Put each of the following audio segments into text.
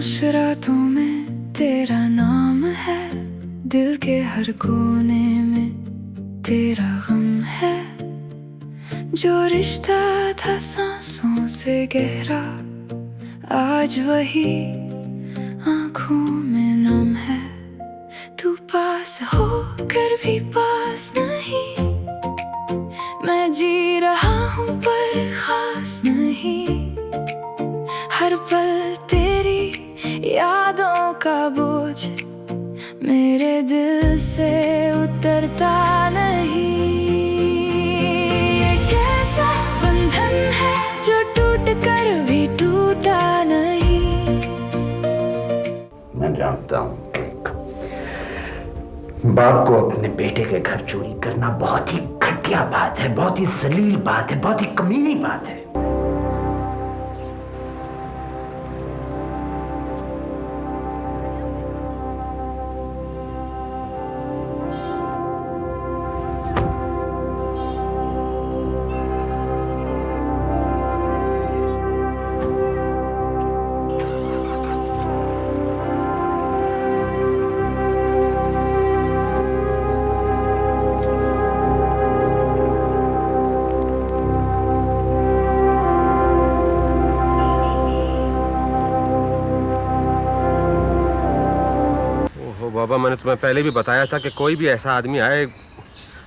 खामोश रातों में तेरा नाम है, दिल के हर कोने में तेरा गम है। जो रिश्ता था सांसों से गहरा, आज वही आंखों में नम है। तू पास होकर भी पास नहीं, मैं जी रहा हूँ पर खास नहीं। हर पल तेरी यादों का बोझ मेरे दिल से उतरता नहीं। ये कैसा बंधन है जो टूट कर भी टूटा नहीं। मैं जानता हूँ बाप को अपने बेटे के घर चोरी करना बहुत ही घटिया बात है, बहुत ही जलील बात है, बहुत ही कमीनी बात है। बाबा, मैंने तुम्हें पहले भी बताया था कि कोई भी ऐसा आदमी आए,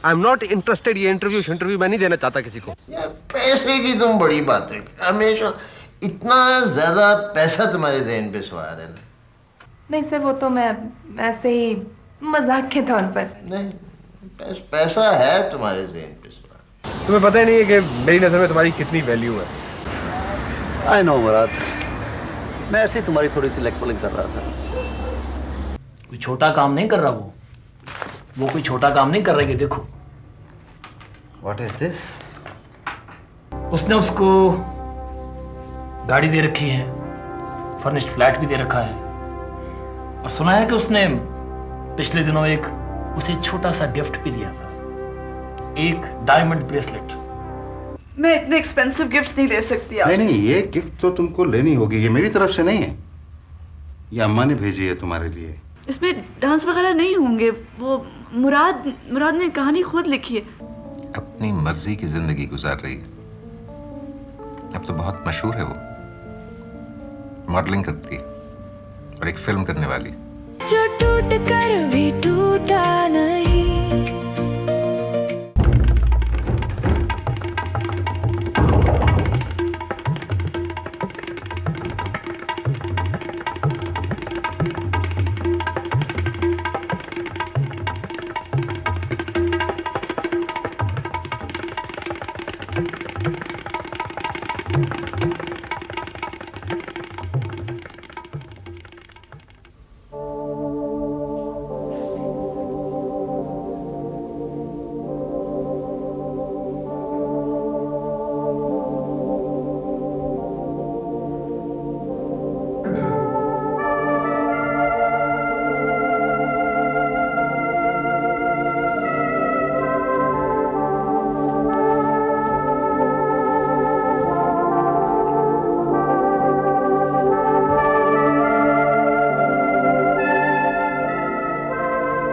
आई एम नॉट इंटरेस्टेड। ये इंटरव्यू मैं नहीं देना चाहता किसी को। यार पैसे की तुम बड़ी बात है, हमेशा इतना ज्यादा पैसा तुम्हारे ज़हन पे सवार है ना? नहीं सर, वो तो मैं ऐसे ही मजाक के तौर पर। नहीं, पैसा है तुम्हारे ज़हन पे सवार। तुम्हें पता ही नहीं है कि मेरी नजर में तुम्हारी कितनी वैल्यू है। आई नो मुराद, मैं ऐसे ही तुम्हारी थोड़ी सी लेग पुलिंग कर रहा था। कोई छोटा काम नहीं कर रहा वो कोई छोटा काम नहीं कर रहा है। देखो What is this? उसने उसको गाड़ी दे रखी है, फर्निश्ड फ्लैट भी दे रखा है, और सुना है कि उसने पिछले दिनों एक उसे छोटा सा गिफ्ट भी दिया था, एक डायमंड ब्रेसलेट। मैं इतने एक्सपेंसिव गिफ्ट्स नहीं ले सकती आपसे। नहीं, ये गिफ्ट तो तुमको लेनी होगी। ये मेरी तरफ से नहीं है, ये अम्मा ने भेजी है तुम्हारे लिए। इसमें डांस वगैरह नहीं होंगे। वो मुराद ने कहानी खुद लिखी है। अपनी मर्जी की जिंदगी गुजार रही है। अब तो बहुत मशहूर है वो, मॉडलिंग करती है और एक फिल्म करने वाली। जो टूट कर भी टूटा नहीं।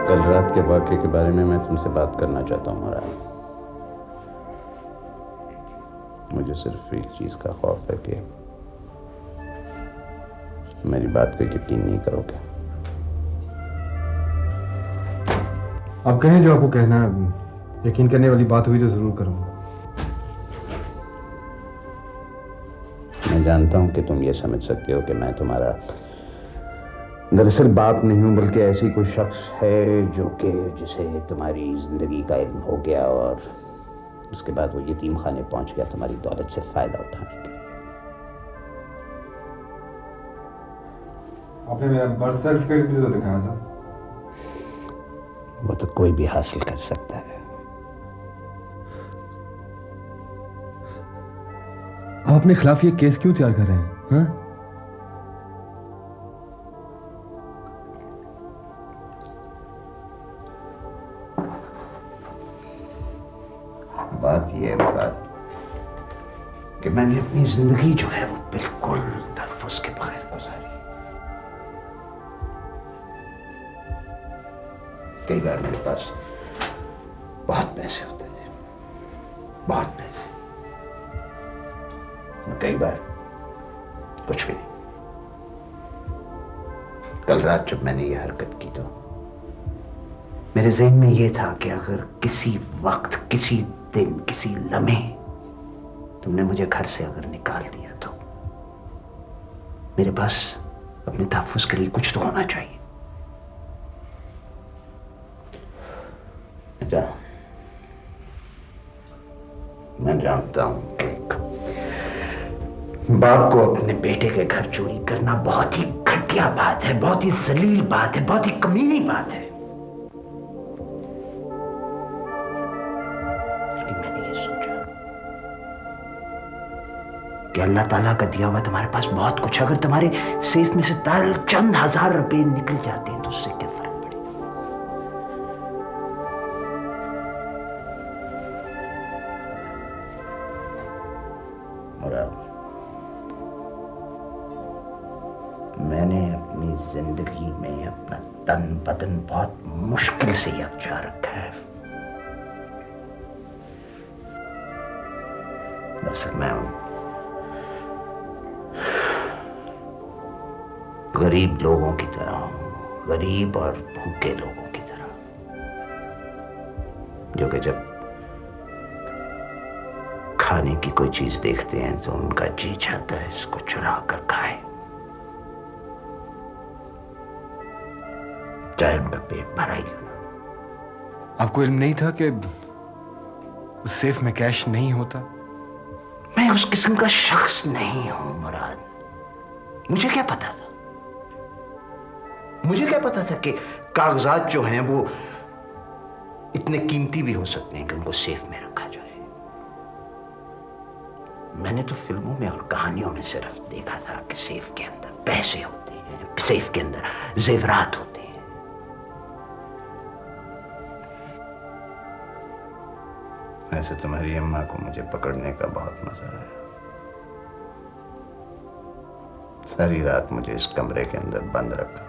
कल रात के वाक़े के बारे में मैं तुमसे बात करना चाहता हूँ मुराद। मुझे सिर्फ एक चीज़ का खौफ है कि मेरी बात पे यकीन नहीं करोगे। आप कहें जो आपको कहना है, यकीन करने वाली बात हुई तो जरूर करूँगा। मैं जानता हूँ कि तुम ये समझ सकते हो कि मैं तुम्हारा दरअसल बाप नहीं हूं, बल्कि ऐसी कोई शख्स है जो कि जिसे तुम्हारी जिंदगी का इल्म हो गया और उसके बाद वो यतीम खाने पहुंच गया तुम्हारी दौलत से फायदा उठाने के। आपने मेरा बर्थ सर्टिफिकेट भी तो दिखाया था। वो तो कोई भी हासिल कर सकता है। आप अपने खिलाफ ये केस क्यों तैयार कर रहे हैं? हाँ? बात यह है मुराद कि मैंने अपनी जिंदगी जो है वो बिल्कुल तहफ़्फ़ुज़ के बगैर गुजारी। कई बार मेरे पास बहुत पैसे होते थे, बहुत पैसे, और कई बार कुछ भी नहीं। कल रात जब मैंने ये हरकत की तो मेरे ज़हन में ये था कि अगर किसी वक्त, किसी दिन, किसी लम्हे तुमने मुझे घर से अगर निकाल दिया तो मेरे पास अपने तहफ़्फ़ुज़ के लिए कुछ तो होना चाहिए। मैं जानता हूं कि बाप को अपने बेटे के घर चोरी करना बहुत ही घटिया बात है, बहुत ही जलील बात है, बहुत ही कमीनी बात है। लेकिन मैंने ये सोचा कि अल्लाह ताला का दिया हुआ तुम्हारे पास बहुत कुछ, अगर तुम्हारे सेफ में से चंद हजार रुपए निकल जाते हैं तो उससे क्या फर्क पड़ेगा। मुराद, मैंने अपनी जिंदगी में अपना तन बदन बहुत मुश्किल से यकजा रखा है। दरअसल मैं गरीब लोगों की तरह हूं, गरीब और भूखे लोगों की तरह, जो कि जब खाने की कोई चीज देखते हैं तो उनका जी चाहता है इसको चुरा कर खाएं, चाहे उनका पेट भरा ही क्यों ना। आपको इल्म नहीं था कि उस सेफ में कैश नहीं होता? मैं उस किस्म का शख्स नहीं हूं मुराद। मुझे क्या पता था, मुझे क्या पता था कि कागजात जो हैं वो इतने कीमती भी हो सकते हैं कि उनको सेफ में रखा जाए। मैंने तो फिल्मों में और कहानियों में सिर्फ देखा था कि सेफ के अंदर पैसे होते हैं, सेफ के अंदर जेवरात होते हैं। ऐसे तुम्हारी अम्मा को मुझे पकड़ने का बहुत मजा आया। सारी रात मुझे इस कमरे के अंदर बंद रखा,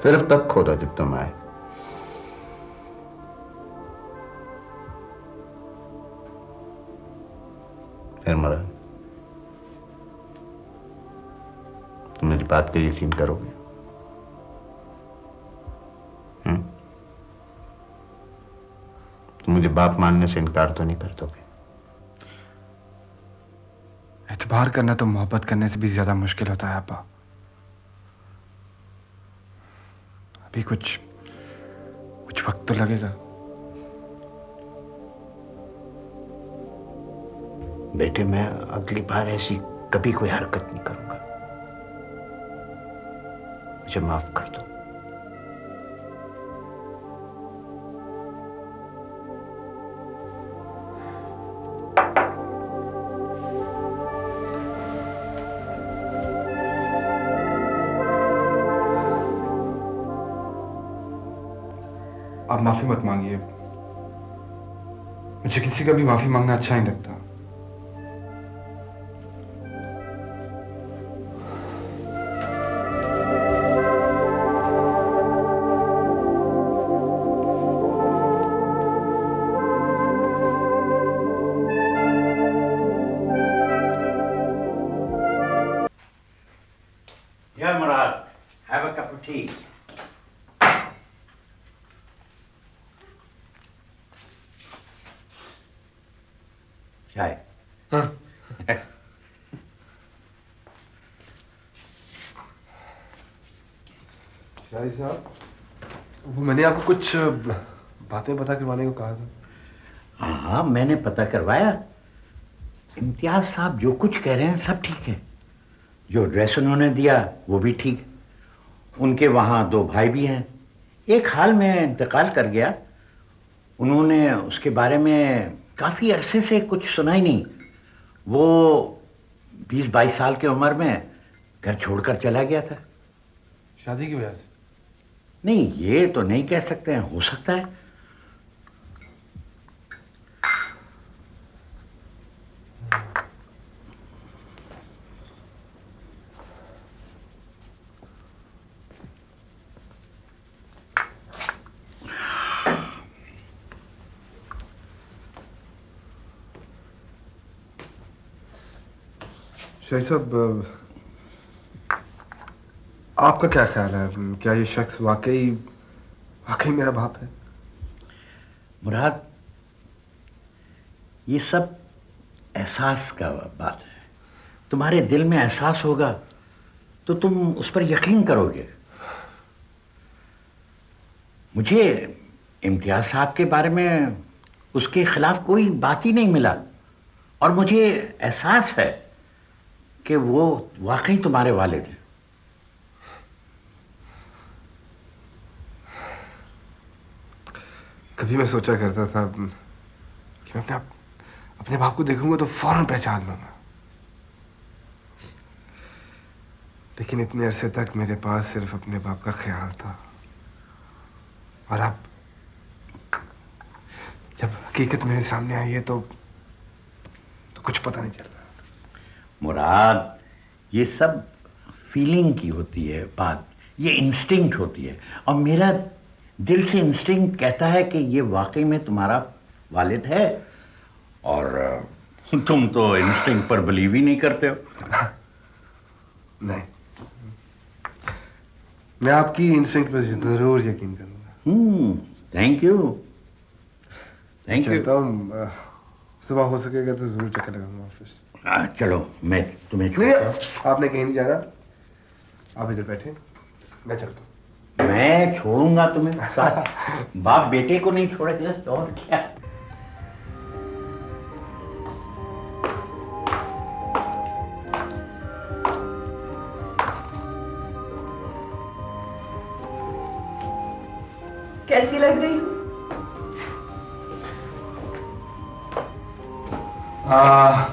सिर्फ तब खोला जब तुम आए। फिर मरा, तुम मेरी बात पे यकीन करोगे? तुम मुझे बाप मानने से इनकार तो नहीं कर दोगे? एतबार करना तो मोहब्बत करने से भी ज्यादा मुश्किल होता है अब्बा। अभी कुछ वक्त तो लगेगा। बेटे, मैं अगली बार ऐसी कभी कोई हरकत नहीं करूंगा, मुझे माफ कर दो। आप माफी मत मांगिए, मुझे किसी का भी माफी मांगना अच्छा नहीं लगता। Yeah, Murad, have a cup of tea. चाय। हाँ। शाही साहब, वो मैंने आपको कुछ बातें पता करवाने को कहा था। हाँ, मैंने पता करवाया। इम्तियाज साहब जो कुछ कह रहे हैं सब ठीक है। जो एड्रेस उन्होंने दिया वो भी ठीक। उनके वहाँ 2 भाई भी हैं। एक हाल में इंतकाल कर गया। उन्होंने उसके बारे में काफ़ी अरसे से कुछ सुना ही नहीं। वो 20-22 साल की उम्र में घर छोड़कर चला गया था। शादी की वजह से? नहीं, ये तो नहीं कह सकते हैं, हो सकता है। शाहिद साहब, आपका क्या ख्याल है? क्या ये शख्स वाकई वाकई मेरा बाप है? मुराद, ये सब एहसास का बात है। तुम्हारे दिल में एहसास होगा तो तुम उस पर यकीन करोगे। मुझे इम्तियाज साहब के बारे में उसके खिलाफ कोई बात ही नहीं मिला, और मुझे एहसास है कि वो वाकई तुम्हारे वालिद हैं। कभी मैं सोचा करता था कि मैं अपने बाप को देखूंगा तो फौरन पहचान लूंगा, लेकिन इतने अरसे तक मेरे पास सिर्फ अपने बाप का ख्याल था, और अब जब हकीकत मेरे सामने आई है तो कुछ पता नहीं चल रहा। मुराद, ये सब फीलिंग की होती है बात, ये इंस्टिंक्ट होती है, और मेरा दिल से इंस्टिंक्ट कहता है कि ये वाकई में तुम्हारा वालिद है, और तुम तो इंस्टिंक्ट पर बिलीव ही नहीं करते हो। नहीं, मैं आपकी इंस्टिंक्ट पर जरूर यकीन करूंगा। Thank you, thank you. चलता हूँ, सुबह हो सकेगा तो जरूर चक्कर लगाऊंगा ऑफिस। चलो, मैं तुम्हें नहीं, आपने कहीं नहीं जाना, आप इधर बैठे, मैं चलता हूँ। मैं छोड़ूंगा तुम्हें साथ? बाप बेटे को नहीं छोड़ेगा तो और क्या। कैसी लग रही हूँ?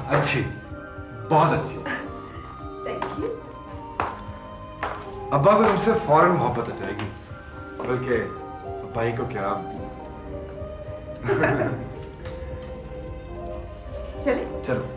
अच्छी, बहुत अच्छी। Thank you. अब्बा को तुमसे फौरन मोहब्बत हो जाएगी, बल्कि भाई को क्या। चले? चलो।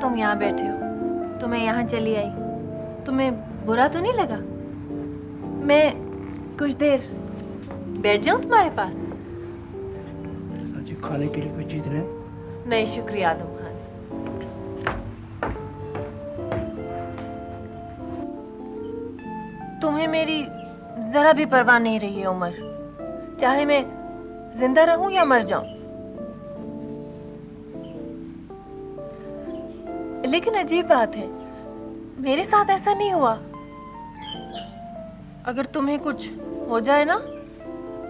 तुम यहाँ बैठे हो तो मैं यहाँ चली आई। तुम्हें बुरा तो नहीं लगा मैं कुछ देर बैठ जाऊँ तुम्हारे पास? खाने के लिए कोई चीज है? नहीं शुक्रिया आदम खान। तुम्हें मेरी जरा भी परवाह नहीं रही है उमर, चाहे मैं जिंदा रहूं या मर जाऊं। लेकिन अजीब बात है, मेरे साथ ऐसा नहीं हुआ। अगर तुम्हें कुछ हो जाए ना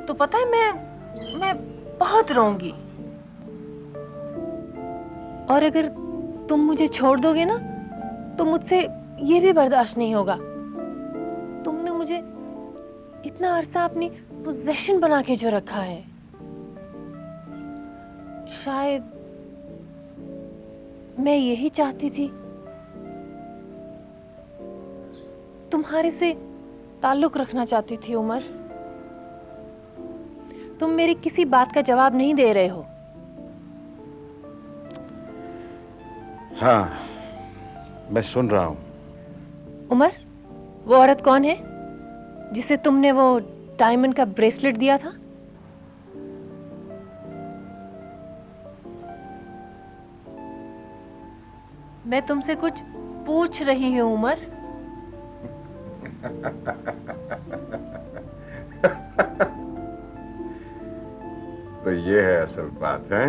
तो पता है मैं बहुत रोऊंगी, और अगर तुम मुझे छोड़ दोगे ना तो मुझसे ये भी बर्दाश्त नहीं होगा। तुमने मुझे इतना अरसा अपनी पोजीशन बना के जो रखा है, शायद मैं यही चाहती थी, तुम्हारे से ताल्लुक रखना चाहती थी उमर। तुम मेरी किसी बात का जवाब नहीं दे रहे हो। हाँ, मैं सुन रहा हूं। उमर, वो औरत कौन है जिसे तुमने वो डायमंड का ब्रेसलेट दिया था? मैं तुमसे कुछ पूछ रही हूं उमर। तो ये है असल बात है।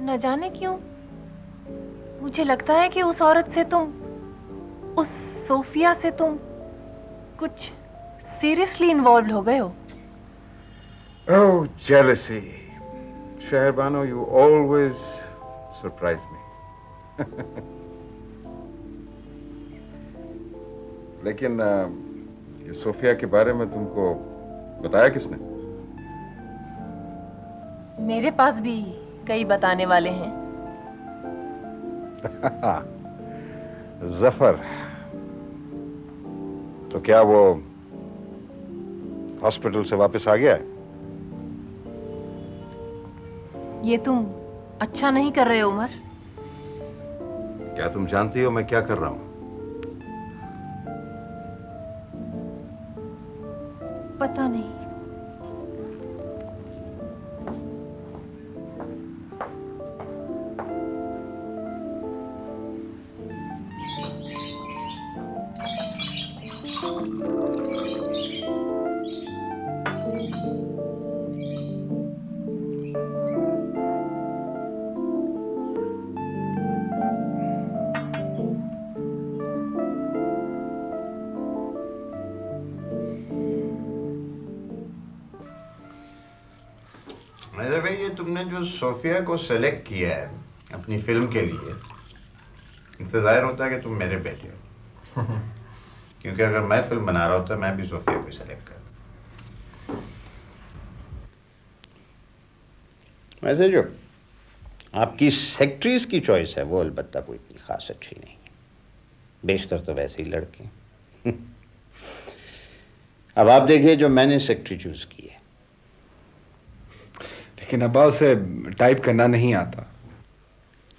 न जाने क्यों मुझे लगता है कि उस औरत से तुम, उस सोफिया से तुम कुछ सीरियसली इन्वॉल्व हो गए हो। Oh, jealousy. Shehrbano, you always surprise me. लेकिन ये सोफिया के बारे में तुमको बताया किसने? मेरे पास भी कई बताने वाले हैं। जफर, तो क्या वो हॉस्पिटल से वापस आ गया है? ये तुम अच्छा नहीं कर रहे हो उमर। क्या तुम जानती हो मैं क्या कर रहा हूं? पता नहीं। मेरे भाई, ये तुमने जो सोफिया को सेलेक्ट किया है अपनी फिल्म के लिए, इससे जाहिर होता है कि तुम मेरे बेटे हो। क्योंकि अगर मैं फिल्म बना रहा होता मैं भी सोफिया को सेलेक्ट करता। वैसे जो आपकी सेक्रेटरीज की चॉइस है वो अलबत्ता कोई इतनी खास अच्छी नहीं, बेशतर तो वैसे ही लड़के। अब आप देखिए जो मैंने सेक्रेटरी चूज की है। लेकिन अब्बा उसे टाइप करना नहीं आता।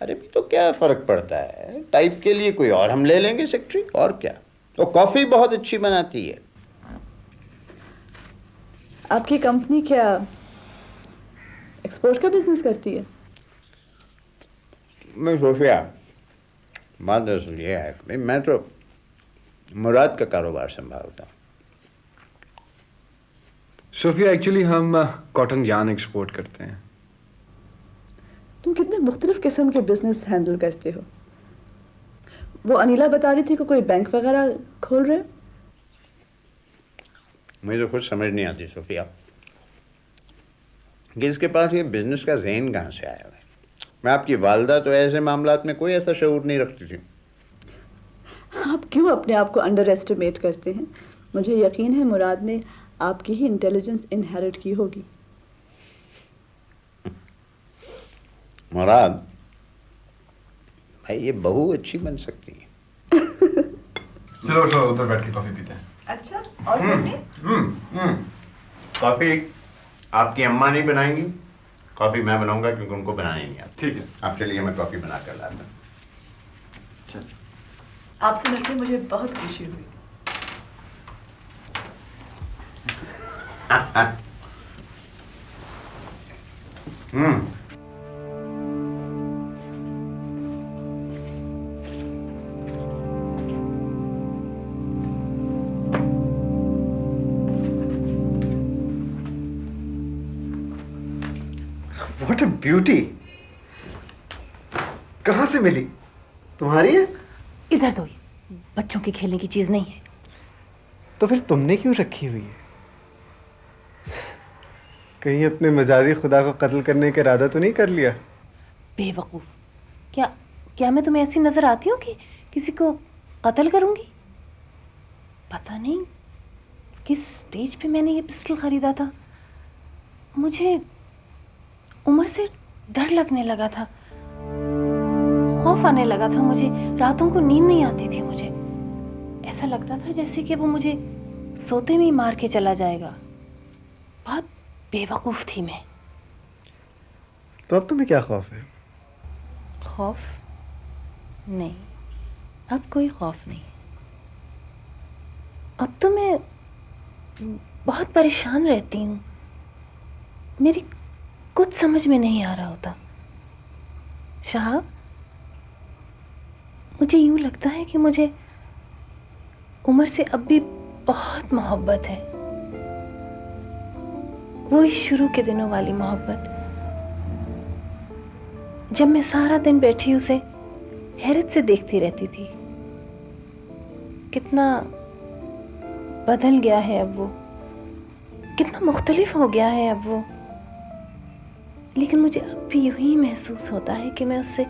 अरे भी तो क्या फर्क पड़ता है, टाइप के लिए कोई और हम ले लेंगे सेक्रेटरी, और क्या। तो कॉफी बहुत अच्छी बनाती है। आपकी कंपनी क्या एक्सपोर्ट का बिजनेस करती है? मैं सोफिया, बात दरअसल ये है कि मैं तो मुराद का कारोबार संभालता हूँ। सोफिया, एक्चुअली हम कॉटन यार्न एक्सपोर्ट करते हैं। तुम कितने मुख्तलिफ किस्म के बिजनेस हैंडल करते हो। वो अनिला बता रही थी कि कोई बैंक वगैरह खोल रहे हो। मुझे तो कुछ समझ नहीं आती सोफिया कि इसके पास ये बिजनेस का ज़हन कहाँ से आया है। मैं आपकी वालदा तो ऐसे मामलात में कोई ऐसा शऊर नहीं रखती थी। आप क्यों अपने आप को अंडर एस्टिमेट करते हैं? मुझे यकीन है मुराद ने आपकी ही इंटेलिजेंस इनहेरिट की होगी। मुराद भाई, ये बहू अच्छी बन सकती है। चलो उठो, उधर बैठ के कॉफी पीते हैं। अच्छा, और सबने? कॉफी आपकी अम्मा नहीं बनाएंगी, कॉफी मैं बनाऊंगा क्योंकि उनको बनानी नहीं आती। ठीक है, आप चलिए, मैं कॉफी बना कर लाता हूँ। आपसे मिलकर मुझे बहुत खुशी हुई। What a beauty! कहाँ से मिली? तुम्हारी है? इधर दो, ये बच्चों के खेलने की चीज नहीं है। तो फिर तुमने क्यों रखी हुई है? कहीं अपने मजाजी खुदा को कत्ल करने का इरादा तो नहीं कर लिया? बेवकूफ, क्या मैं तुम्हें ऐसी नजर आती हूँ कि किसी को कत्ल करूंगी? पता नहीं किस स्टेज पे मैंने ये पिस्टल खरीदा था। मुझे उमर से डर लगने लगा था, खौफ आने लगा था। मुझे रातों को नींद नहीं आती थी। मुझे ऐसा लगता था जैसे कि वो मुझे सोते में ही मार के चला जाएगा। बहुत बेवकूफ थी मैं। तो अब तुम्हें क्या खौफ है? खौफ नहीं, अब कोई खौफ नहीं। अब तो मैं बहुत परेशान रहती हूँ। मेरी कुछ समझ में नहीं आ रहा होता। शाहब, मुझे यूं लगता है कि मुझे उमर से अब भी बहुत मोहब्बत है। वही शुरू के दिनों वाली मोहब्बत, जब मैं सारा दिन बैठी उसे हैरत से देखती रहती थी। कितना बदल गया है अब वो, कितना मुख्तलिफ हो गया है अब वो। लेकिन मुझे अब भी यूं ही महसूस होता है कि मैं उससे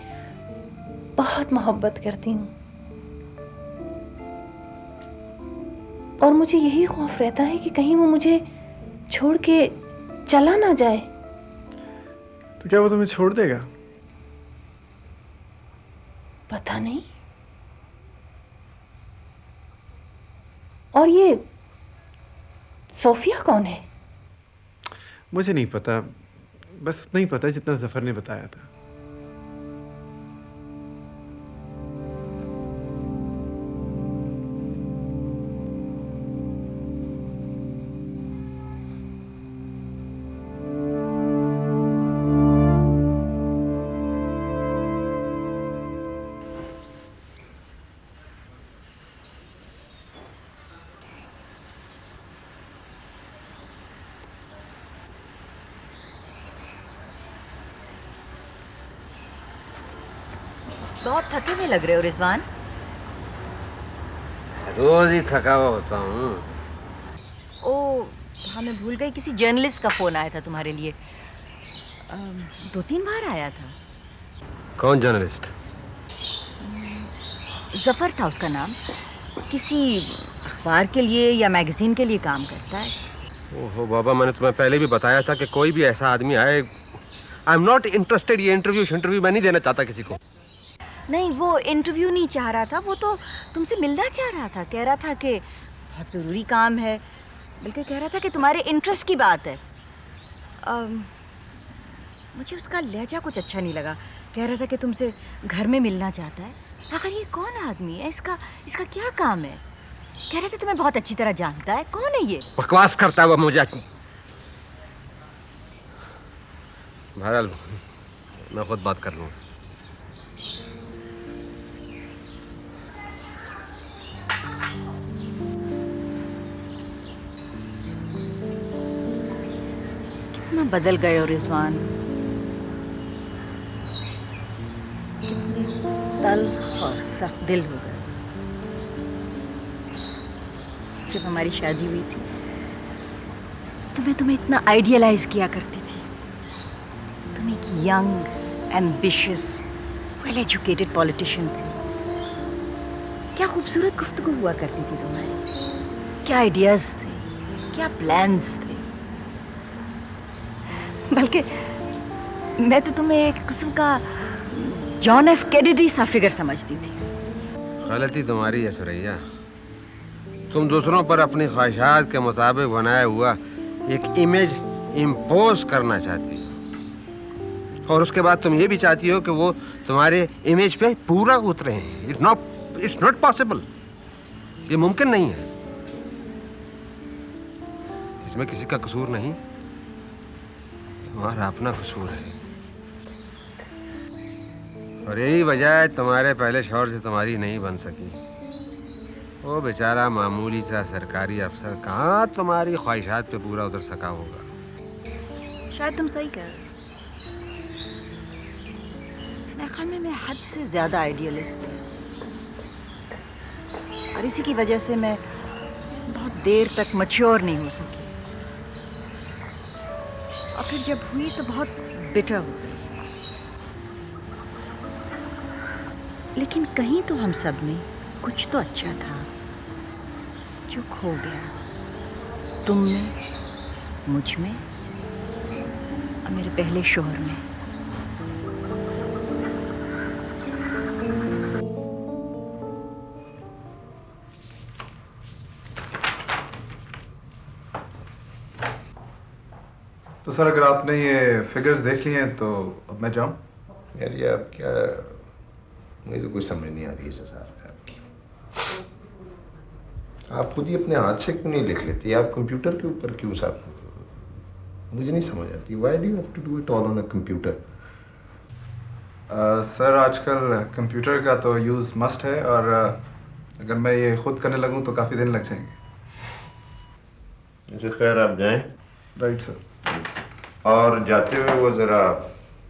बहुत मोहब्बत करती हूँ, और मुझे यही खौफ रहता है कि कहीं वो मुझे छोड़ के चला ना जाए। तो क्या वो तुम्हें छोड़ देगा? पता नहीं। और ये सोफिया कौन है? मुझे नहीं पता, बस उतना ही पता जितना जफर ने बताया था। बहुत थके हुए लग रहे हो रिजवान। रोज ही थका हुआ होता हूँ। ओ हाँ, मैं भूल गई, किसी जर्नलिस्ट का फोन आया था तुम्हारे लिए। 2-3 बार आया था। कौन जर्नलिस्ट? जफर था उसका नाम। किसी अखबार के लिए या मैगजीन के लिए काम करता है। ओहो बाबा, मैंने तुम्हें पहले भी बताया था कि कोई भी ऐसा आदमी आए, आई एम नॉट इंटरेस्टेड। ये इंटरव्यू मैं नहीं देना चाहता किसी को। नहीं, वो इंटरव्यू नहीं चाह रहा था, वो तो तुमसे मिलना चाह रहा था। कह रहा था कि बहुत ज़रूरी काम है, बल्कि कह रहा था कि तुम्हारे इंटरेस्ट की बात है। मुझे उसका लहजा कुछ अच्छा नहीं लगा। कह रहा था कि तुमसे घर में मिलना चाहता है। आखिर ये कौन आदमी है? इसका क्या काम है? कह रहे थे तुम्हें बहुत अच्छी तरह जानता है। कौन है ये? बकवास करता हुआ मुझे। बहरहाल मैं खुद बात कर लूँ। कितना बदल गए हो रिजवान। कितने तल्ख और सख्त दिल हो गए। जब हमारी शादी हुई थी तो मैं तुम्हें इतना आइडियलाइज किया करती थी। तुम एक young, ambitious, well educated politician थी। क्या खूबसूरत गुफ्तगू हुआ करती थी तुम्हारी। क्या आइडियाज थे, क्या प्लान्स थे। बल्कि मैं तो तुम्हें एक किस्म का जॉन एफ कैनेडी सा फिगर समझती थी। गलती तुम्हारी है सुरैया। तुम दूसरों पर अपनी ख्वाहिशात के मुताबिक बनाया हुआ एक इमेज इम्पोज करना चाहती हो, और उसके बाद तुम ये भी चाहती हो कि वो तुम्हारे इमेज पे पूरा उतरे हैं। It's not possible. ये मुमकिन नहीं है। इसमें किसी का कसूर नहीं, तुम्हारा अपना कसूर है। और यही वजह है तुम्हारे पहले शौहर से तुम्हारी नहीं बन सकी। वो बेचारा मामूली सा सरकारी अफसर कहाँ तुम्हारी ख्वाहिशात पे पूरा उतर सका होगा। शायद तुम सही कह रहे हो। मेरे ख्याल में मैं हद से ज्यादा आइडियलिस्ट हूँ, और इसी की वजह से मैं बहुत देर तक मैच्योर नहीं हो सकी। और फिर जब हुई तो बहुत बिटर हो गई। लेकिन कहीं तो हम सब में कुछ तो अच्छा था जो खो गया। तुम में, मुझ में और मेरे पहले शोहर में। तो सर, अगर आपने ये फिगर्स देख लिए हैं तो अब मैं जाऊं? यार ये अब क्या, मुझे तो कुछ समझ नहीं आ रही इस हिसाब से आपकी। आप खुद ही अपने हाथ से क्यों नहीं लिख लेती? आप कंप्यूटर के ऊपर क्यों साहब? मुझे नहीं समझ आती। Why do you have to do it all on a computer? Sir, आजकल कंप्यूटर का तो यूज़ मस्ट है, और अगर मैं ये खुद करने लगूं तो काफ़ी दिन लग जाएंगे। खैर आप जाएं। Right sir. और जाते हुए वो जरा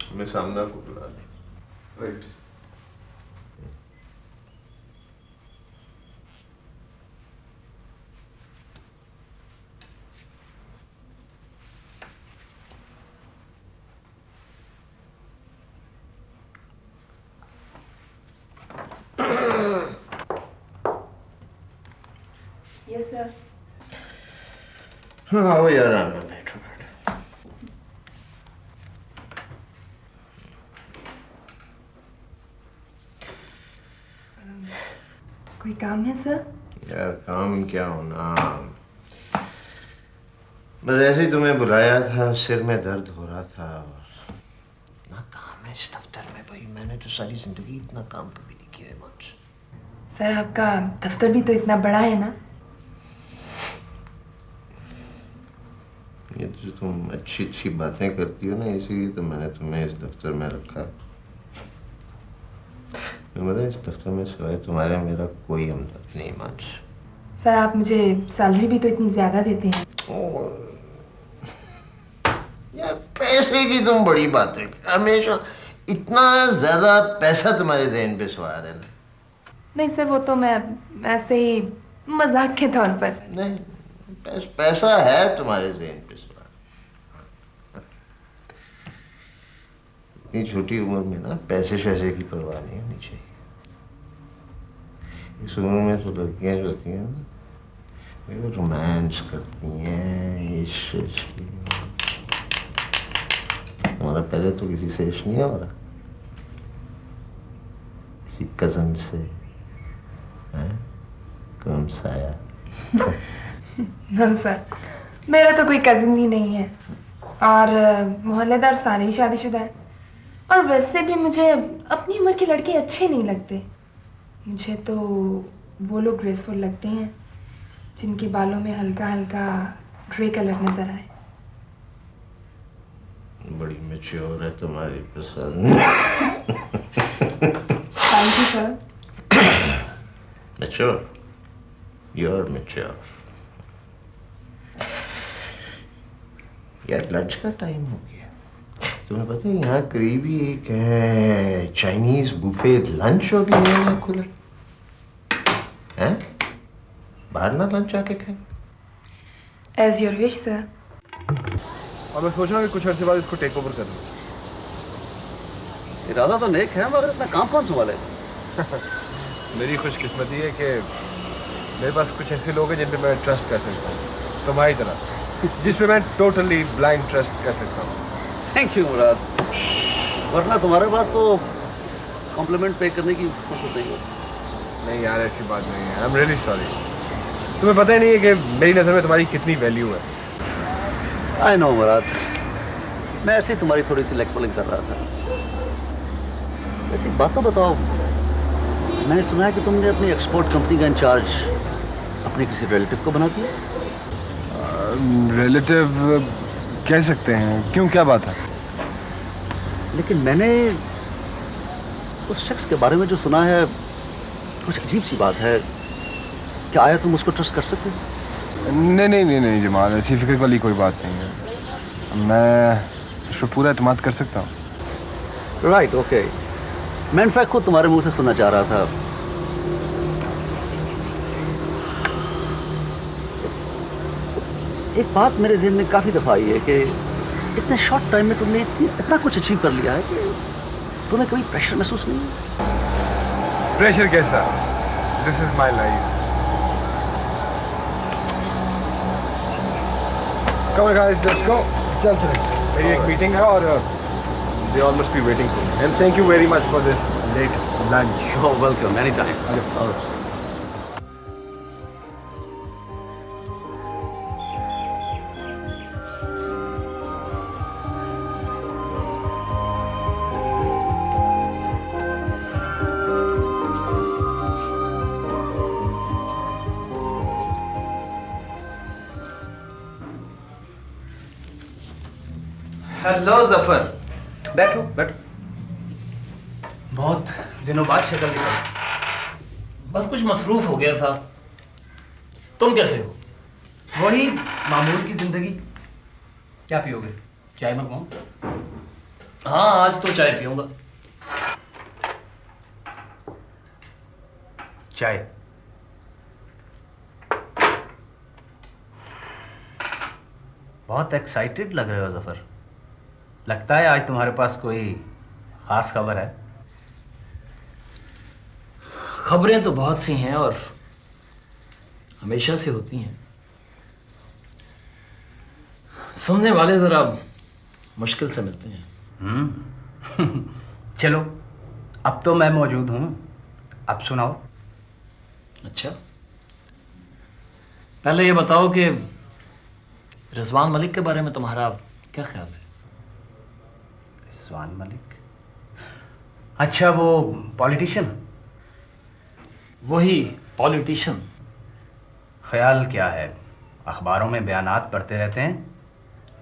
हमें सामना को बुला लें। राइट। Yes sir. हाँ आओ यार, आना, बैठो बैठो। कोई काम है सर? यार काम क्या होना, बस ऐसे ही तुम्हें बुलाया था, सिर में दर्द हो रहा था और ना काम है इस दफ्तर में। भाई मैंने तो सारी जिंदगी इतना काम कभी नहीं किया है मुझसे। सर आपका दफ्तर भी तो इतना बड़ा है ना। ये जो तुम अच्छी अच्छी बातें करती हो ना, इसीलिए तो मैंने तुम्हें इस दफ्तर में रखा। मतलब इस दफ्तर में सिवाय तुम्हारे मेरा कोई हमदर्द नहीं मांझ। सर आप मुझे सैलरी भी तो इतनी ज्यादा देते हैं। यार पैसे की तुम बड़ी बात है, हमेशा इतना ज्यादा पैसा तुम्हारे ज़हन पे सवार है ना। नहीं सर, वो तो मैं ऐसे ही मजाक के तौर पर। नहीं, पैसा है तुम्हारे ज़हन पे सवार। इतनी छोटी उम्र में ना पैसे शैसे की परवाह नहीं होनी चाहिए। इस उम्र में तो लड़कियां जो होती हैं ना, वो रोमांस करती हैं, इश्क। हमारा पहले तो किसी से इश्क नहीं हो रहा, किसी कजन से, कम साया। नो सर, मेरा तो कोई कजिन ही नहीं है और मोहल्लेदार सारे ही शादीशुदा हैं। और वैसे भी मुझे अपनी उम्र के लड़के अच्छे नहीं लगते। मुझे तो वो लोग ग्रेसफुल लगते हैं जिनके बालों में हल्का हल्का ग्रे कलर नजर आए। बड़ी मैच्योर है तुम्हारी पसंद। Thank you sir. Mature, you are mature. यार लंच का टाइम हो गया। तुम्हें पता है यहाँ करीब ही एक है चाइनीज बुफे, लंच अभी नहीं खुला है। बाहर ना लंच आके खाए। As your wish sir. और मैं सोच रहा हूँ कि कुछ अर्से बाद इसको टेक ओवर कर लूँ। इरादा तो नेक है, मगर इतना काम कौन संभालेगा? मेरी खुशकिस्मती है कि मेरे पास कुछ ऐसे लोग हैं जिन पे मैं ट्रस्ट कर सकता हूँ, तुम्हारी तरह, जिस पे मैं टोटली ब्लाइंड ट्रस्ट कर सकता हूँ। थैंक यू मुराद, वरना तुम्हारे पास तो कॉम्प्लीमेंट पे करने की फुर्सत नहीं होती। नहीं यार, ऐसी बात नहीं है। I am really sorry. तुम्हें पता ही नहीं है कि मेरी नज़र में तुम्हारी कितनी वैल्यू है। आई नो मुराद, मैं ऐसे ही तुम्हारी थोड़ी सी लेग पुलिंग कर रहा था। ऐसी बात तो बताओ, मैंने सुना है कि तुमने अपनी एक्सपोर्ट कंपनी का इंचार्ज अपने किसी रिलेटिव को बना दिया। रिलेटिव कह सकते हैं, क्यों, क्या बात है? लेकिन मैंने उस शख्स के बारे में जो सुना है, कुछ अजीब सी बात है। क्या आया तुम उसको ट्रस्ट कर सकते हो? नहीं जमाल, ऐसी फिक्र वाली कोई बात नहीं है। मैं उस पर पूरा एतमाद कर सकता हूँ। Right, okay. मैं इनफैक्ट खुद तुम्हारे मुंह से सुनना चाह रहा था। एक बात मेरे ज़हन में काफ़ी दफ़ा आई है कि इतने शॉर्ट टाइम में तुमने इतना कुछ अचीव कर लिया है कि तुम्हें कभी प्रेशर महसूस नहीं है? प्रेशर कैसा? This is my life. Come on guys, let's go. चल मेरी एक मीटिंग है और they all must be waiting for me. And thank you very much for this late lunch. You are welcome, any time. Hello Zafar, बैठो बैठो। बहुत दिनों बाद शक्ल दिखा। बस कुछ मसरूफ हो गया था। तुम कैसे हो? वही मामूल की जिंदगी। क्या पियोगे? चाय मंगवाऊं? हाँ, आज तो चाय पीऊंगा। चाय। बहुत एक्साइटेड लग रहे हो जफर। लगता है आज तुम्हारे पास कोई खास खबर है। खबरें तो बहुत सी हैं और हमेशा से होती हैं। सुनने वाले जरा मुश्किल से मिलते हैं। चलो, अब तो मैं मौजूद हूं, अब सुनाओ। अच्छा, पहले ये बताओ कि रिजवान मलिक के बारे में तुम्हारा क्या ख्याल है? रिजवान मलिक? अच्छा, वो पॉलिटिशियन? वही पॉलिटिशियन। ख्याल क्या है, अखबारों में बयानात पढ़ते रहते हैं,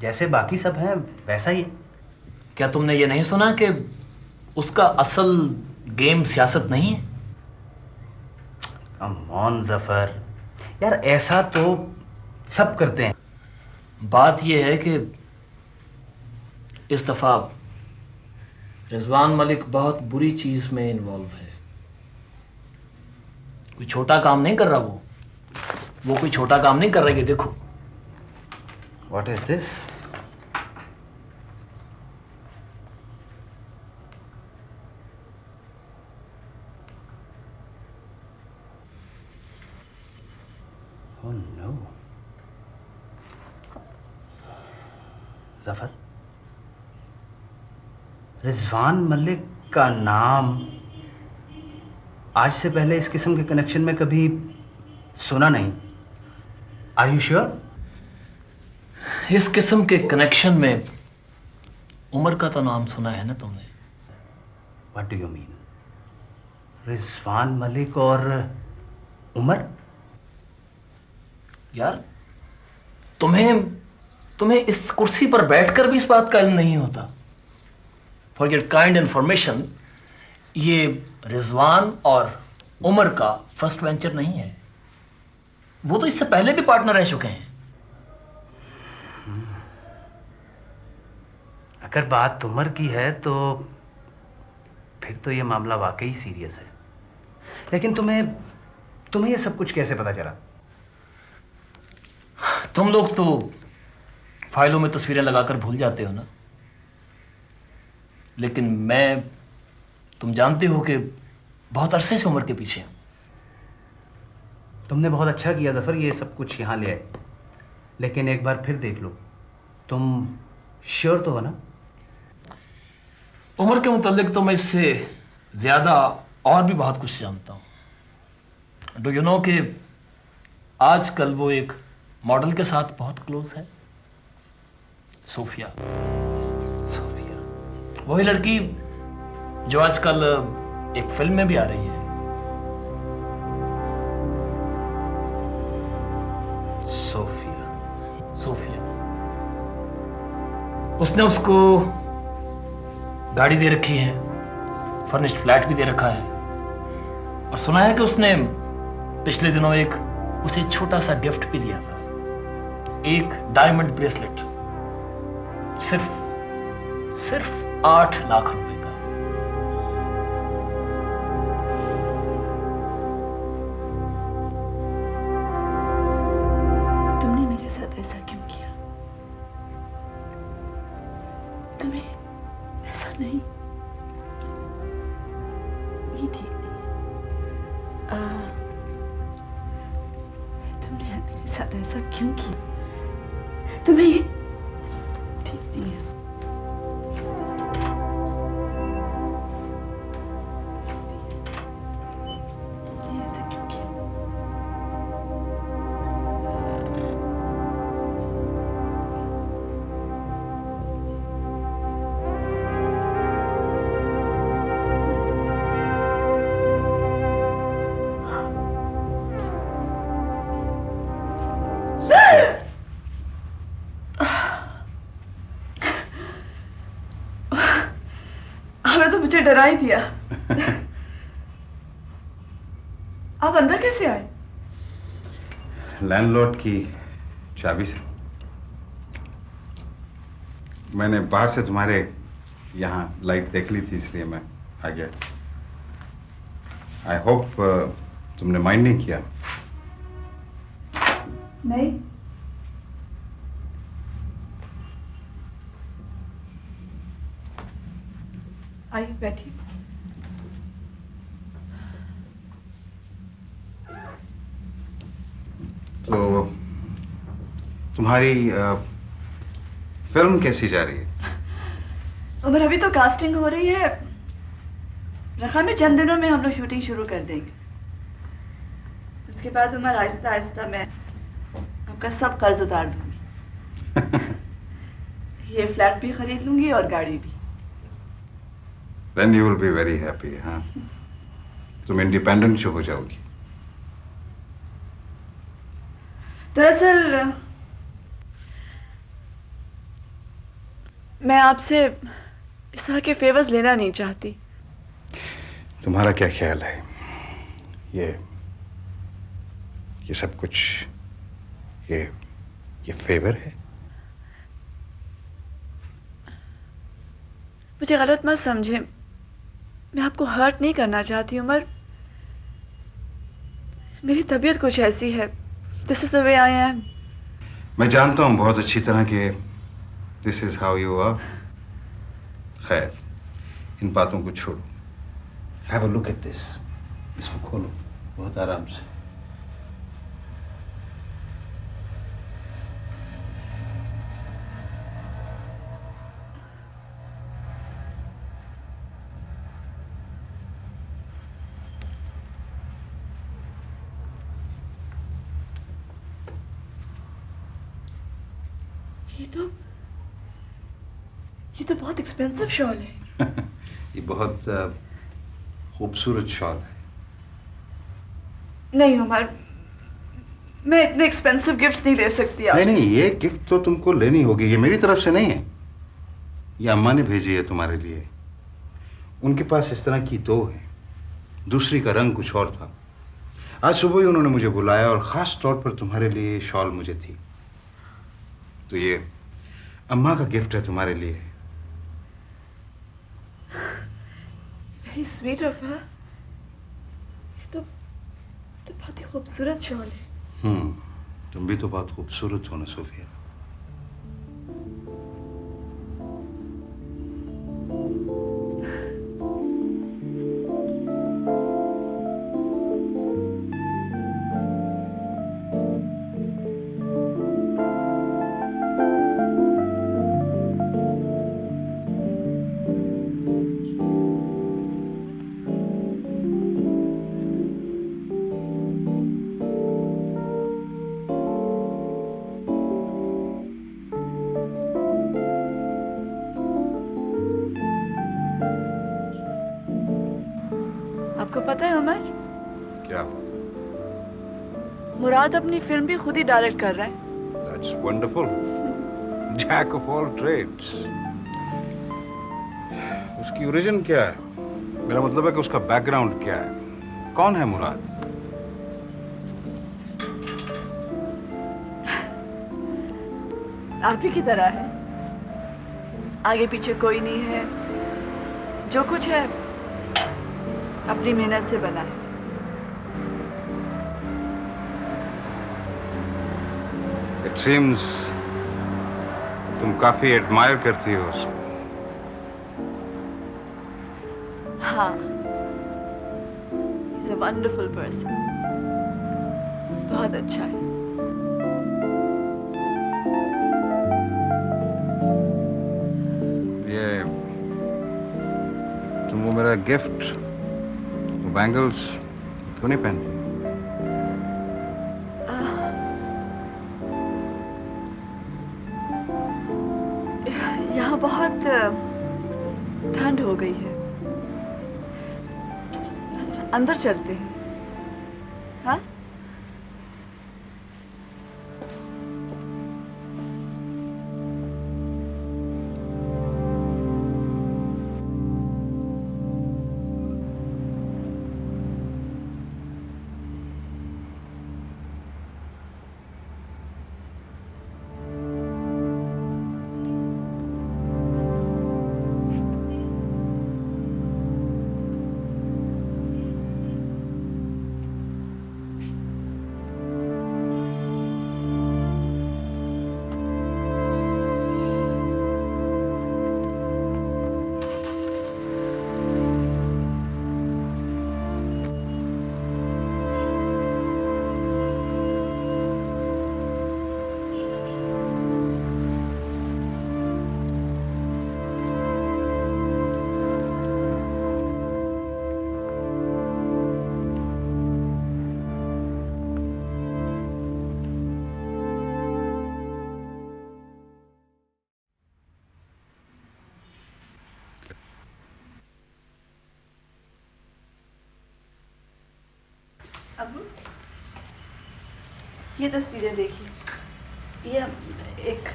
जैसे बाकी सब हैं वैसा ही है। क्या तुमने ये नहीं सुना कि उसका असल गेम सियासत नहीं है? कम ऑन जफर, यार ऐसा तो सब करते हैं। बात यह है कि इस दफा रिजवान मलिक बहुत बुरी चीज में इन्वॉल्व है। कोई छोटा काम नहीं कर रहा वो कोई छोटा काम नहीं कर रहा है। कि देखो, what is this? Oh no. Zafar, Rizwan Malik का नाम आज से पहले इस किस्म के कनेक्शन में कभी सुना नहीं। Are you sure? इस किस्म के कनेक्शन में उमर का तो नाम सुना है ना तुमने? What do you mean? Rizwan Malik और उमर? यार, तुम्हें इस कुर्सी पर बैठकर भी इस बात का इल्म नहीं होता। फॉर योर काइंड इंफॉर्मेशन, ये रिजवान और उमर का फर्स्ट वेंचर नहीं है। वो तो इससे पहले भी पार्टनर रह चुके हैं। अगर बात उमर की है तो फिर तो ये मामला वाकई सीरियस है। लेकिन तुम्हें ये सब कुछ कैसे पता चला? तुम लोग तो फाइलों में तस्वीरें लगाकर भूल जाते हो ना, लेकिन तुम जानते हो कि बहुत अरसे से उमर के पीछे हूं। तुमने बहुत अच्छा किया जफर, ये सब कुछ यहाँ ले आए। लेकिन एक बार फिर देख लो, तुम श्योर तो हो ना? उमर के मुतालिक तो मैं इससे ज्यादा और भी बहुत कुछ जानता हूं। डू यू नो कि आजकल वो एक मॉडल के साथ बहुत क्लोज है, सोफिया। वही लड़की जो आजकल एक फिल्म में भी आ रही है। सोफिया। उसने उसको गाड़ी दे रखी है, फर्निश्ड फ्लैट भी दे रखा है, और सुना है कि उसने पिछले दिनों उसे छोटा सा गिफ्ट भी दिया था, एक डायमंड ब्रेसलेट, सिर्फ 8 लाख रुपए का। तुमने मेरे साथ ऐसा क्यों किया? तुम्हें ऐसा नहीं, ये ठीक नहीं। तुमने मेरे साथ ऐसा क्यों किया? तुम्हें ये ठीक नहीं है। तुमने ऐसा क्यों किया? आपने तो मुझे डरा ही दिया। आप अंदर कैसे आए? लैंडलॉर्ड की चाबी से। मैंने बाहर से तुम्हारे यहाँ लाइट देख ली थी, इसलिए मैं आ गया। आई होप तुमने माइंड नहीं किया। नहीं। आइए बैठिए। तो तुम्हारी फिल्म कैसी जा रही है? उमर, अभी तो कास्टिंग हो रही है। रखा में चंद दिनों में हम लोग शूटिंग शुरू कर देंगे। उसके बाद उमर आहिस्ता आहिस्ता मैं आपका सब कर्ज उतार दूंगी। ये फ्लैट भी खरीद लूंगी और गाड़ी भी। Then you will be very happy, हाँ? तुम इंडिपेंडेंट जो हो जाओगी। दरअसल मैं आपसे इस तरह के फेवर्स लेना नहीं चाहती। तुम्हारा क्या ख्याल है? ये सब कुछ ये फेवर है? मुझे गलत मत समझे, मैं आपको हर्ट नहीं करना चाहती उमर। मेरी तबीयत कुछ ऐसी है। This is the way I am. मैं जानता हूँ बहुत अच्छी तरह के this is how you are. खैर, इन बातों को छोड़ो। Have a look at this. इसको खोलो बहुत आराम से। ये तो बहुत एक्सपेंसिव शॉल है। ये बहुत खूबसूरत शॉल है। नहीं उमर, मैं इतने एक्सपेंसिव गिफ्ट्स नहीं ले सकती आपसे। नहीं, ये गिफ्ट तो तुमको लेनी होगी। ये मेरी तरफ से नहीं है, ये अम्मा ने भेजी है तुम्हारे लिए। उनके पास इस तरह की दो है, दूसरी का रंग कुछ और था। आज सुबह ही उन्होंने मुझे बुलाया और ख़ास तौर पर तुम्हारे लिए ये शॉल मुझे थी। तो ये अम्मा का गिफ्ट है तुम्हारे लिए। Very sweet of her. ये तो बहुत ही खूबसूरत शॉल है। तुम भी तो बहुत खूबसूरत हो ना सोफिया। आपको पता है उमर, क्या? मुराद अपनी फिल्म भी खुद ही डायरेक्ट कर रहा है। That's wonderful. Jack of all trades. उसकी ओरिजिन क्या है? मेरा मतलब है कि उसका बैकग्राउंड क्या है? कौन है मुराद? आप ही की तरह है, आगे पीछे कोई नहीं है। जो कुछ है अपनी मेहनत से बना है। It seems तुम काफी एडमायर करती हो उसको। हाँ, he's a wonderful person. बहुत अच्छा है। ये तुम वो मेरा गिफ्ट, वो बैंगल्स क्यों नहीं पहनती? यहाँ बहुत ठंड हो गई है, अंदर चलते हैं। हाँ? अबू, ये तस्वीरें देखिए। ये एक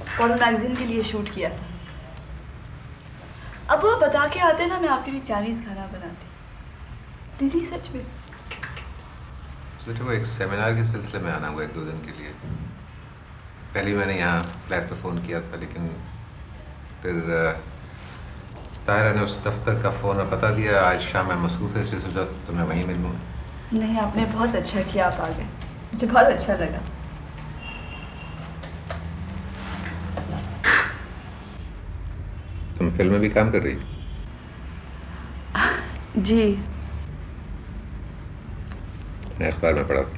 फोटो मैगजीन के लिए शूट किया था। अब वो बता के आते ना, मैं आपके लिए चाइनीज खाना बनाती। दीदी सच में? बेटे वो एक सेमिनार के सिलसिले में आना हुआ 1-2 दिन के लिए। पहले मैंने यहाँ फ्लैट पे फ़ोन किया था, लेकिन फिर ताहिरा ने उस दफ्तर का फ़ोन और पता दिया आज शाम मैं मसरूफ़ है, इसलिए सोचा तो मैं वहीं मिल लूँ। नहीं, आपने बहुत अच्छा किया, आप आ गए, मुझे बहुत अच्छा लगा। तुम फिल्म में भी काम कर रही? जी, मैंने अखबार में पढ़ा था।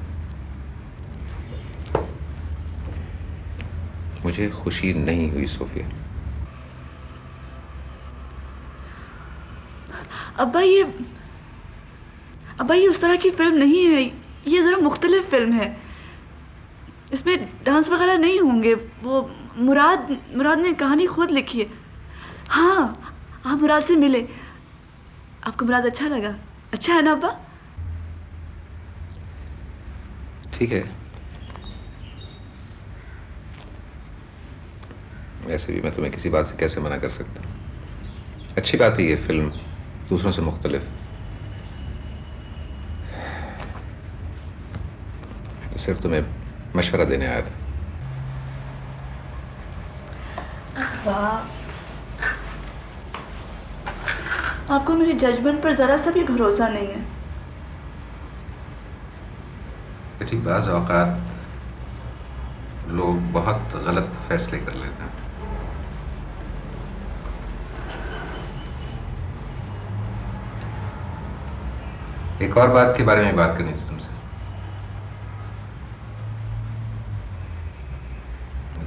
मुझे खुशी नहीं हुई सोफिया। अब्बा ये उस तरह की फिल्म नहीं है, ये ज़रा मुख्तलिफ फिल्म है। इसमें डांस वगैरह नहीं होंगे। वो मुराद ने कहानी खुद लिखी है। हाँ, आप मुराद से मिले, आपको मुराद अच्छा लगा? अच्छा है ना अब्बा? ठीक है, वैसे भी मैं तुम्हें किसी बात से कैसे मना कर सकता। अच्छी बात है ये फिल्म दूसरों से मुख्तलिफ। तो सिर्फ तुम्हें मशवरा देने आया था। वाह, आपको मेरे जजमेंट पर ज़रा सा भी भरोसा नहीं है। बेटी, बाज़ औक़ात लोग बहुत गलत फैसले कर लेते हैं। एक और बात के बारे में बात करनी थी तुमसे।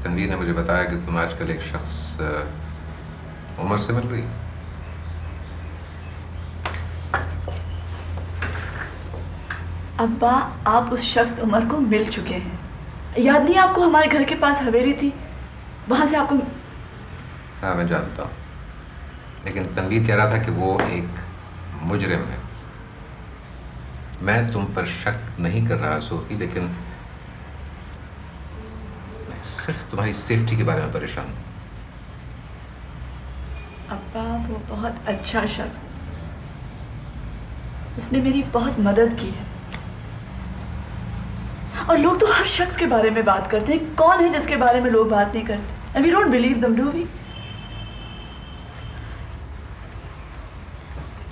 तनवीर ने मुझे बताया कि तुम आजकल एक शख्स उमर से मिल रही। अब्बा, आप उस शख्स उमर को मिल चुके हैं। याद नहीं आपको, हमारे घर के पास हवेली थी, वहां से आपको। हाँ, मैं जानता हूँ, लेकिन तनवीर कह रहा था कि वो एक मुजरिम है। मैं तुम पर शक नहीं कर रहा सोफी, लेकिन मैं सिर्फ तुम्हारी सेफ्टी के बारे में परेशान हूँ। अब्बा, वो बहुत अच्छा शख्स, उसने मेरी बहुत मदद की है। और लोग तो हर शख्स के बारे में बात करते हैं। कौन है जिसके बारे में लोग बात नहीं करते? And we don't believe them, do we?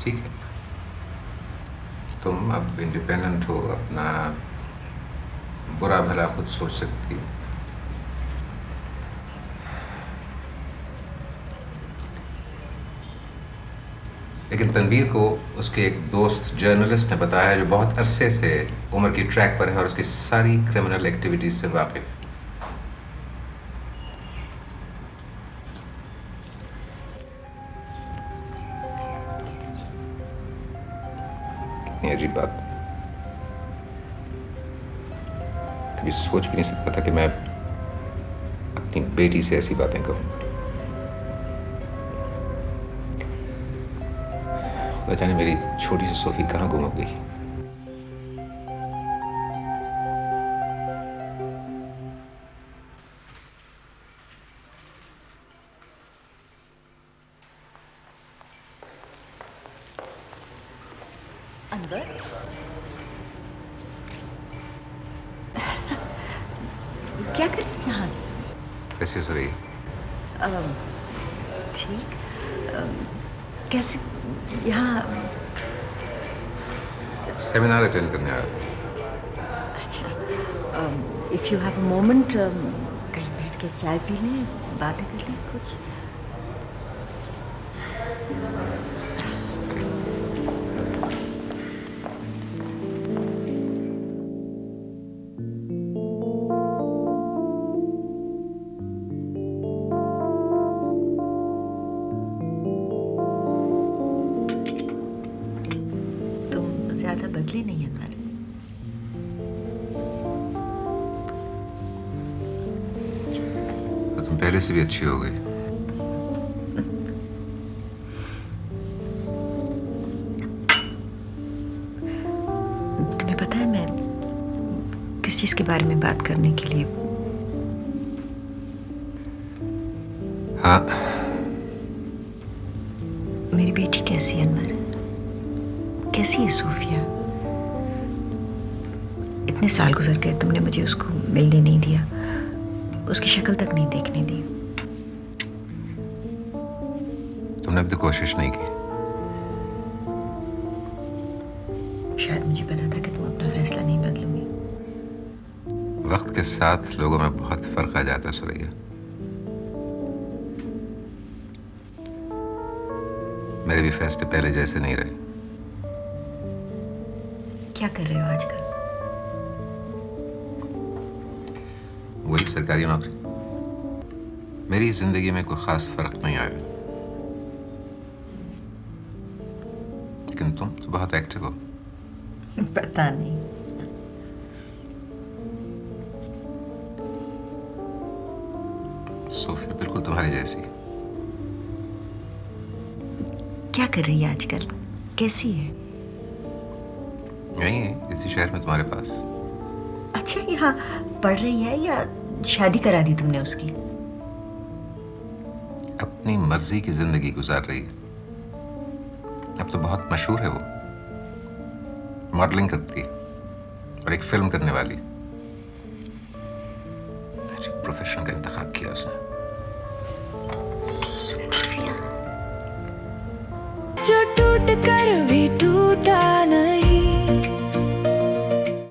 ठीक है, तुम अब इंडिपेंडेंट हो, अपना बुरा भला खुद सोच सकती हो। लेकिन तनवीर को उसके एक दोस्त जर्नलिस्ट ने बताया, जो बहुत अरसे से उमर की ट्रैक पर है और उसकी सारी क्रिमिनल एक्टिविटीज से वाकिफ। कितनी अजीब बात। कभी सोच भी नहीं सकता था कि मैं अपनी बेटी से ऐसी बातें कहूँ। खुदा जाने मेरी छोटी सी सोफी कहाँ गुम हो गई। अंदर क्या कर रही हैं यहाँ? कैसी हो रही? ठीक। कैसे यहाँ? सेमिनार अटेंड करने आया। अच्छा, if you have a moment, कहीं बैठ के चाय पी लें, बातें कर लें कुछ। ज़्यादा बदली नहीं है अनवर। तो तुम पहले से भी अच्छी हो गई। तुम्हें पता है मैं इसके बारे में बात करने के लिए। हाँ। मेरी बेटी कैसी है अनवर? कैसी है सोफिया? इतने साल गुजर गए, तुमने मुझे उसको मिलने नहीं दिया, उसकी शक्ल तक नहीं देखने दी। तुमने अब तक कोशिश नहीं की। शायद मुझे पता था कि तुम अपना फैसला नहीं बदलोगी। वक्त के साथ लोगों में बहुत फर्क आ जाता है सुरैया। मेरे भी फैसले पहले जैसे नहीं रहे। क्या कर रहे हो आजकल? वही सरकारी नौकरी। मेरी जिंदगी में कोई खास फर्क नहीं आया, लेकिन तुम तो बहुत एक्टिव हो। पता नहीं। सोफिया बिल्कुल तुम्हारी जैसी। क्या कर रही है आजकल? कैसी है? यही है, इसी शहर में तुम्हारे पास। अच्छा, यहाँ पढ़ रही है या शादी करा दी तुमने उसकी? अपनी मर्जी की जिंदगी गुजार रही है। अब तो बहुत मशहूर है वो, मॉडलिंग करती है और एक फिल्म करने वाली। प्रोफेशन का इंतखाब किया उसने। जो टूट कर भी टूटा न